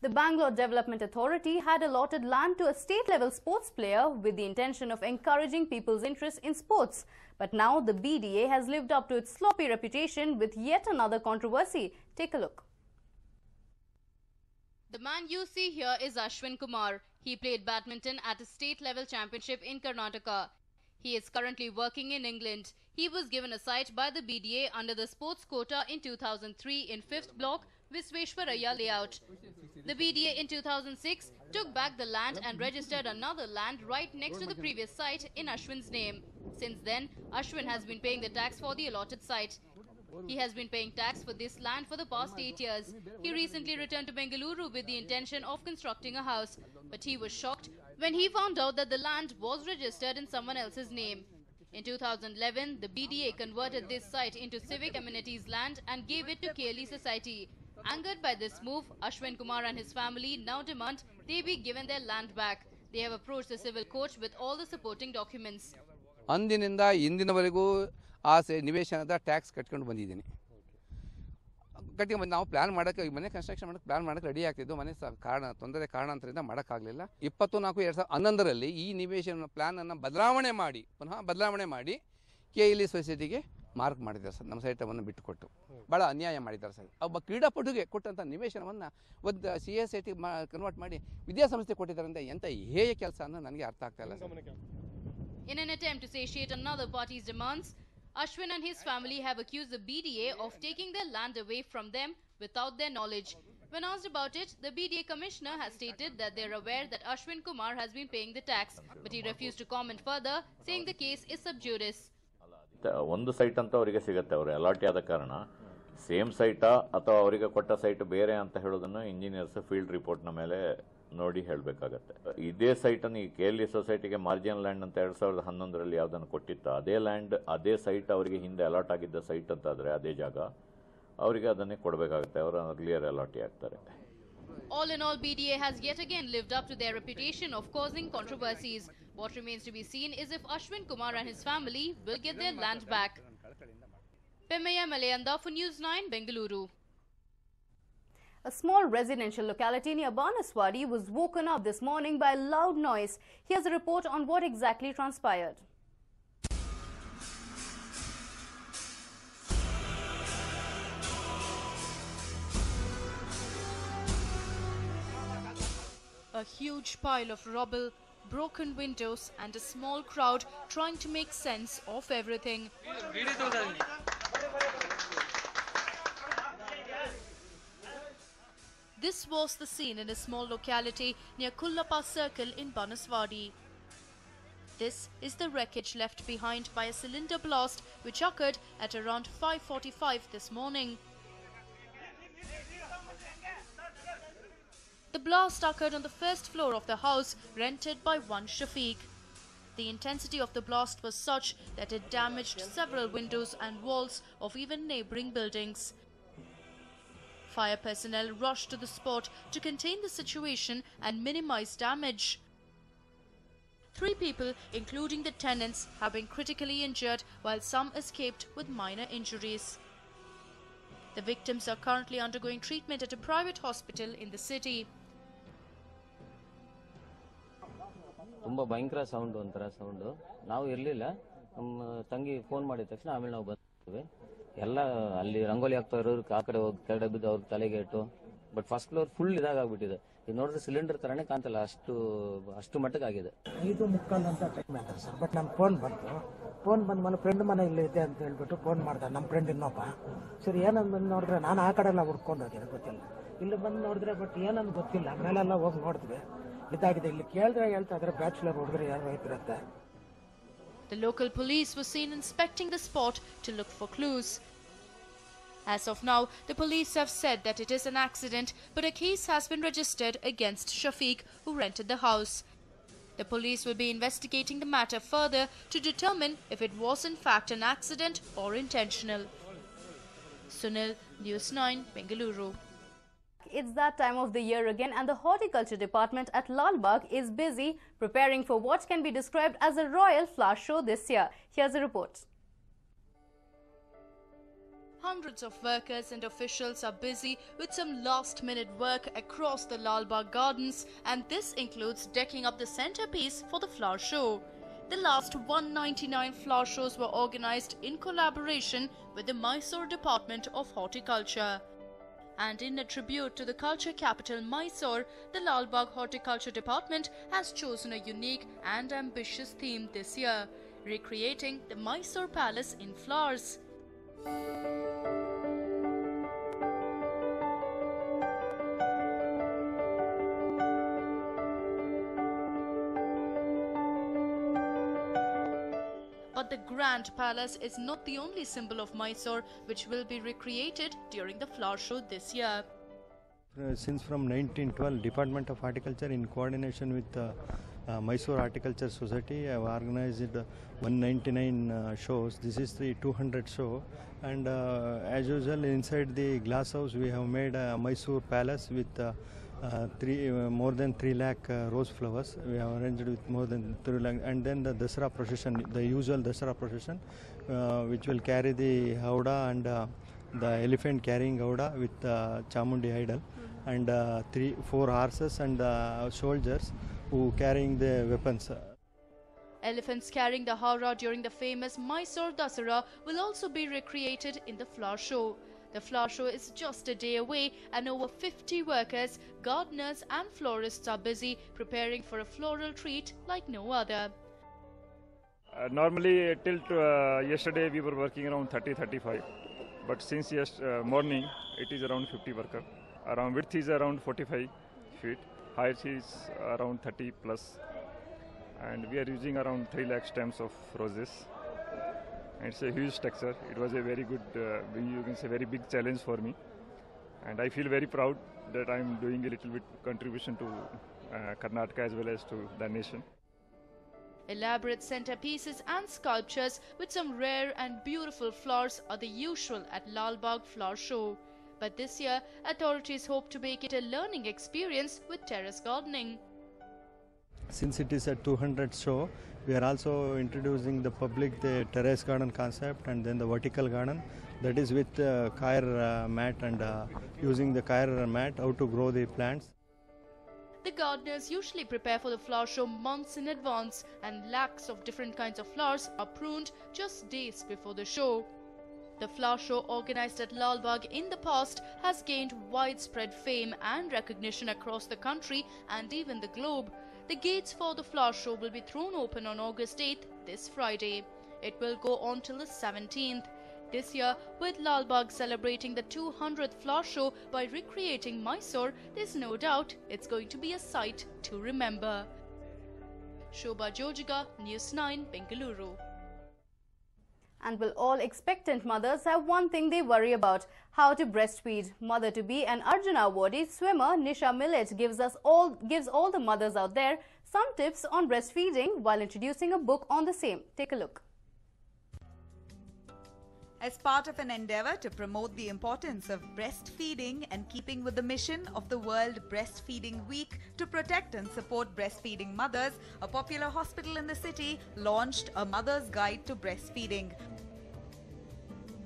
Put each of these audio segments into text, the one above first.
The Bangalore Development Authority had allotted land to a state-level sports player with the intention of encouraging people's interest in sports. But now the BDA has lived up to its sloppy reputation with yet another controversy. Take a look. The man you see here is Ashwin Kumar. He played badminton at a state-level championship in Karnataka. He is currently working in England. He was given a site by the BDA under the sports quota in 2003 in 5th block, Visveshwaraya layout. The BDA in 2006 took back the land and registered another land right next to the previous site in Ashwin's name. Since then, Ashwin has been paying the tax for the allotted site. He has been paying tax for this land for the past 8 years. He recently returned to Bengaluru with the intention of constructing a house. But he was shocked when he found out that the land was registered in someone else's name. In 2011, the BDA converted this site into civic amenities land and gave it to KLE Society. Angered by this move, Ashwin Kumar and his family now demand they be given their land back. They have approached the civil court with all the supporting documents. ಅಂದಿನಿಂದ ಇಂದಿನವರೆಗೂ ಆ ನಿವೇಶನದ tax ಕಟ್ಕೊಂಡು ಬಂದಿದ್ದೀನಿ. ಕಟ್ಟಿ ನಾವು plan ಮಾಡೋಕ್ಕೆ ಮನೆ construction ಮಾಡೋಕ್ಕೆ ಪ್ಲಾನ್ ಮಾಡೋಕ್ಕೆ ರೆಡಿ ಆಗ್ತಿದ್ದು ಮನೆ ಕಾರಣಾಂತರದಿಂದ ಮಾಡೋಕ್ಕಾಗಲಿಲ್ಲ. 24/4/2011ರಲ್ಲಿ ಈ ನಿವೇಶನ ಪ್ಲಾನನ್ನು ಪುನಃ ಬದಲಾವಣೆ ಮಾಡಿ KLE ಸೊಸೈಟಿಗೆ ಮಾರ್ಕ್ ಮಾಡಿದ್ದಾರೆ ಸರ್. ನಮ್ಮ ಸೈಟವನ್ನು ಬಿಟ್ಟುಕೊಟ್ಟು ಭಾಳ ಅನ್ಯಾಯ ಮಾಡಿದ್ದಾರೆ ಸರ್. ಒಬ್ಬ ಕ್ರೀಡಾಪಟುಗೆ ಕೊಟ್ಟಂಥ ನಿವೇಶನವನ್ನು ಒಂದು CSIT ಕನ್ವರ್ಟ್ ಮಾಡಿ ವಿದ್ಯಾಸಂಸ್ಥೆ ಕೊಟ್ಟಿದ್ದಾರಂತೆ ಎಂಥ ಹೇಯ ಕೆಲಸ ಅನ್ನೋ ನನಗೆ ಅರ್ಥ ಆಗ್ತಾ ಇಲ್ಲ sir. In an attempt to satiate another party's demands, Ashwin and his family have accused the BDA of taking their land away from them without their knowledge. When asked about it, the BDA commissioner has stated that they are aware that Ashwin Kumar has been paying the tax, but he refused to comment further, saying the case is sub judice. ಒಂದು site ಅಂತ ಅವರಿಗೆ ಸಿಗುತ್ತೆ, ಅವರು ಅಲಾಟಿ ಆದ ಕಾರಣ. Same ಸೈಟಾ ಅಥವಾ ಅವರಿಗೆ ಕೊಟ್ಟ ಸೈಟ್ ಬೇರೆ ಅಂತ ಹೇಳೋದನ್ನು ಇಂಜಿನಿಯರ್ಸ್ ಫೀಲ್ಡ್ ರಿಪೋರ್ಟ್ನ ಮೇಲೆ ನೋಡಿ ಹೇಳಬೇಕಾಗತ್ತೆ. ಇದೇ ಸೈಟನ್ನು ಈ KLE ಸೊಸೈಟಿಗೆ ಮಾರ್ಜಿನಲ್ ಲ್ಯಾಂಡ್ ಅಂತ 2011ರಲ್ಲಿ ಯಾವುದನ್ನು ಕೊಟ್ಟಿತ್ತು, ಅದೇ ಲ್ಯಾಂಡ್ ಅದೇ ಸೈಟ್ ಅವರಿಗೆ ಹಿಂದೆ ಅಲಾಟ್ ಆಗಿದ್ದ ಸೈಟ್ ಅಂತಾದರೆ ಅದೇ ಜಾಗ ಅವರಿಗೆ ಅದನ್ನೇ ಕೊಡಬೇಕಾಗುತ್ತೆ. ಅವರು ಕ್ಲಿಯರ್ ಅಲಾಟಿ ಆಗ್ತಾರೆ. All in all, BDA has yet again lived up to their reputation of causing controversies. What remains to be seen is if Ashwin Kumar and his family will get their land back. Pemaya Malayanda for News9, Bengaluru. A small residential locality near Banaswadi was woken up this morning by a loud noise. Here's a report on what exactly transpired. A huge pile of rubble, broken windows and a small crowd trying to make sense of everything. This was the scene in a small locality near Kullappa Circle in Banaswadi. This is the wreckage left behind by a cylinder blast which occurred at around 5:45 this morning. The blast occurred on the first floor of the house rented by one Shafiq. The intensity of the blast was such that it damaged several windows and walls of even neighboring buildings. Fire personnel rushed to the spot to contain the situation and minimize damage. 3 people, including the tenants, have been critically injured while some escaped with minor injuries. The victims are currently undergoing treatment at a private hospital in the city. ತುಂಬ ಭಯಂಕರ sound, ಒಂಥರ sound. ನಾವು ಇರಲಿಲ್ಲ, ನಮ್ಮ ತಂಗಿ phone ಮಾಡಿದ ತಕ್ಷಣ ಆಮೇಲೆ ನಾವು ಬಂದ್ವಿ. ಎಲ್ಲ ಅಲ್ಲಿ ರಂಗೋಲಿ ಹಾಕ್ತಾ ಇರೋರು ಆ ಕಡೆ ಹೋಗಿ ಕೆಳಗಡೆ ಬಿದ್ದು ಅವ್ರ ತಲೆಗೆ ಇಟ್ಟು. ಬಟ್ ಫಸ್ಟ್ ಫ್ಲೋರ್ ಫುಲ್ ಇದಾಗ್ಬಿಟ್ಟಿದೆ. ಇದು ನೋಡಿದ್ರೆ ಸಿಲಿಂಡರ್ ತರನೇ ಕಾಣ್ತಲ್ಲ, ಅಷ್ಟು ಮಟ್ಟಕ್ಕೆ ಆಗಿದೆ. 5:45 ಅಂತ ಟೈಮ್ ಆಯ್ತು ಸರ್. ಬಟ್ ನನ್ನ ಫೋನ್ ಬಂದ್ಮೇಲೆ ಫ್ರೆಂಡ್ ಮನೆ ಇಲ್ಲಿ ಇದೆ ಅಂತ ಹೇಳ್ಬಿಟ್ಟು ಫೋನ್ ಮಾಡ್ದೆ ನಮ್ಮ ಫ್ರೆಂಡ್ ಇನ್ನೊಬ್ಬ. ಸರಿ ಏನಂದ್ ಬಂದು ನೋಡಿದ್ರೆ ನಾನು ಆ ಕಡೆ ಎಲ್ಲ ಹುಡ್ಕೊಂಡು ಹೋಗಿದೆ, ಗೊತ್ತಿಲ್ಲ. ಇಲ್ಲಿ ಬಂದು ನೋಡಿದ್ರೆ ಬಟ್ ಏನಂದ್ ಗೊತ್ತಿಲ್ಲ. ಮೇಲೆಲ್ಲ ಹೋಗಿ ನೋಡಿದ್ವಿ, ಇದಾಗಿದೆ. ಇಲ್ಲಿ ಕೇಳಿದ್ರೆ ಹೇಳ್ತಾ ಇದ್ರೆ ಬ್ಯಾಚುಲರ್ ಹುಡುಗರು ಯಾರು ಇರುತ್ತೆ. The local police was seen inspecting the spot to look for clues. As of now, the police have said that it is an accident, but a case has been registered against Shafiq, who rented the house. The police will be investigating the matter further to determine if it was in fact an accident or intentional. Sunil, News9, Bengaluru. It's that time of the year again, and the horticulture department at Lal Bagh is busy preparing for what can be described as a royal flower show this year. Here's a report. Hundreds of workers and officials are busy with some last-minute work across the Lal Bagh gardens, and this includes decking up the centerpiece for the flower show. The last 199 flower shows were organized in collaboration with the Mysore Department of Horticulture. And in a tribute to the culture capital Mysore, the Lal Bagh Horticulture Department has chosen a unique and ambitious theme this year, recreating the Mysore Palace in flowers. But the Grand Palace is not the only symbol of Mysore which will be recreated during the flower show this year. Since from 1912, Department of Horticulture in coordination with Mysore Horticulture Society have organized 199 shows. This is the 200th show, and as usual inside the glass house we have made a Mysore Palace with more than 3 lakh rose flowers. We have arranged with more than 3 lakh, and then the Dasara procession, the usual Dasara procession, which will carry the Howdah and the elephant carrying Howdah with Chamundi idol, and 4 horses and soldiers who carrying the weapons. Elephants carrying the Howrah during the famous Mysore Dasara will also be recreated in the flower show. The flower show is just a day away, and over 50 workers, gardeners and florists are busy preparing for a floral treat like no other. Normally till yesterday we were working around 30-35, but since morning it is around 50 workers. Around width is around 45 feet, height is around 30 plus, and we are using around 3 lakh stems of roses. And it's a huge texture. It was a very good, you can say very big challenge for me, and I feel very proud that I am doing a little bit contribution to Karnataka as well as to the nation. Elaborate centerpieces and sculptures with some rare and beautiful flowers are the usual at Lal Bagh Flower Show. But this year, authorities hope to make it a learning experience with terrace gardening. Since it is a 200th show, we are also introducing the public the terrace garden concept, and then the vertical garden, that is with Kair mat, and using the Kair mat how to grow the plants. The gardeners usually prepare for the flower show months in advance, and lakhs of different kinds of flowers are pruned just days before the show. The flower show organized at Lal Bagh in the past has gained widespread fame and recognition across the country and even the globe. The gates for the flower show will be thrown open on August 8th, this Friday. It will go on till the 17th. This year, with Lal Bagh celebrating the 200th flower show by recreating Mysore, there's no doubt it's going to be a sight to remember. Shobha Jojiga, News 9, Bengaluru. And will all expectant mothers have one thing they worry about: how to breastfeed? Mother-to-be and Arjuna awardee swimmer Nisha Millet gives all the mothers out there some tips on breastfeeding while introducing a book on the same. Take a look. As part of an endeavor to promote the importance of breastfeeding and keeping with the mission of the World Breastfeeding Week to protect and support breastfeeding mothers, a popular hospital in the city launched a mother's guide to breastfeeding.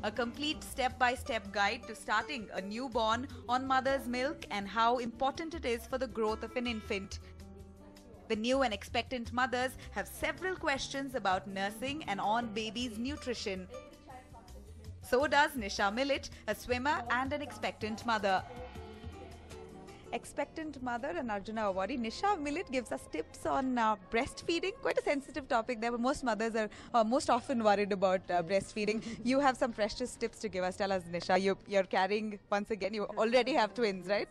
A complete step-by-step guide to starting a newborn on mother's milk and how important it is for the growth of an infant. The new and expectant mothers have several questions about nursing and on baby's nutrition. So does Nisha Millet, a swimmer and an expectant mother. Expectant mother and Arjuna awardee Nisha Millet gives us tips on breastfeeding. Quite a sensitive topic there, but most mothers are most often worried about breastfeeding. You have some precious tips to give us. Tell us, Nisha, you're carrying, once again, you already have twins, right?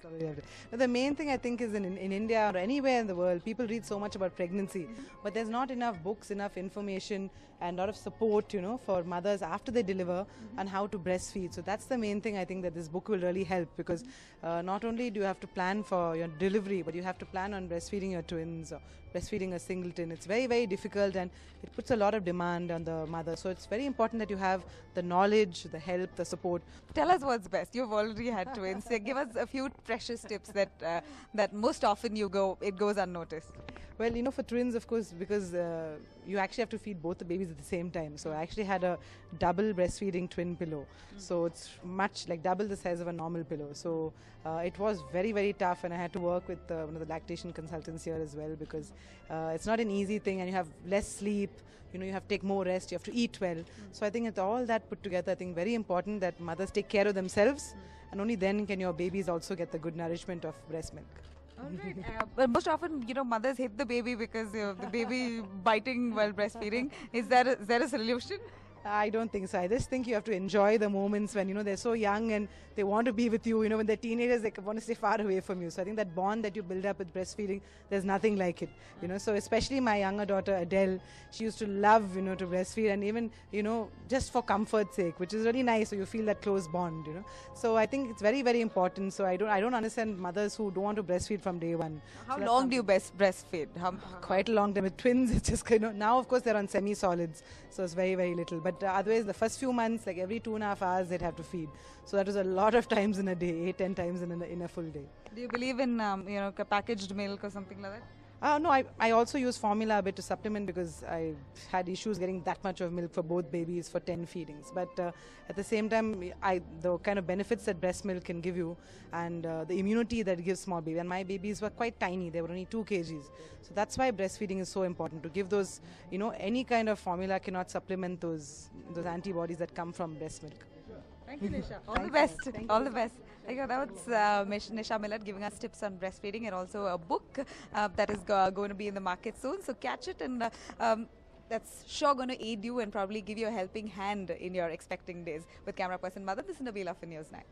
The main thing I think is in India or anywhere in the world, people read so much about pregnancy, but there's not enough books, enough information and a lot of support, for mothers after they deliver and how to breastfeed. So that's the main thing I think that this book will really help, because not only do you have to plan for your delivery, but you have to plan on breastfeeding your twins or breastfeeding a singleton. It's very, very difficult, and it puts a lot of demand on the mother. So it's very important that you have the knowledge, the help, the support. Tell us what's best. You've already had twins. Give us a few precious tips that most often it goes unnoticed. Well, for twins, of course, because you actually have to feed both the babies at the same time. So I actually had a double breastfeeding twin pillow. So it's much like double the size of a normal pillow. So it was very, very tough, and I had to work with one of the lactation consultants here as well, because it's not an easy thing, and you have less sleep. You have to take more rest, you have to eat well. So I think it's all that put together, I think very important that mothers take care of themselves, and only then can your babies also get the good nourishment of breast milk. Alright. But most often, mothers hit the baby because the baby biting while breastfeeding. Is there a solution? I don't think so. I just think you have to enjoy the moments when, they're so young and they want to be with you. When they're teenagers, they want to stay far away from you. So I think that bond that you build up with breastfeeding, there's nothing like it. So especially my younger daughter, Adele, she used to love, to breastfeed, and even, just for comfort's sake, which is really nice. So you feel that close bond, So I think it's very, very important. So I don't understand mothers who don't want to breastfeed from day one. How So long do you breastfeed? Quite a long time. With twins, it's just now of course they're on semi-solids, so it's very, very little. But otherwise, the first few months, like every 2.5 hours, they'd have to feed. So that was a lot of times in a day, 8-10 times in a full day. Do you believe in packaged milk or something like that? No, I also use formula a bit to supplement, because I had issues getting that much of milk for both babies for 10 feedings. But at the same time, the kind of benefits that breast milk can give you, and the immunity that it gives small baby. And my babies were quite tiny; they were only 2 kgs. So that's why breastfeeding is so important, to give those. Any kind of formula cannot supplement those antibodies that come from breast milk. Thank you, Nisha. All the best. All the best. That was Nisha Millard giving us tips on breastfeeding, and also a book that is going to be in the market soon. So catch it, and that's sure going to aid you and probably give you a helping hand in your expecting days. With camera person Madan, this is Nabila for News 9.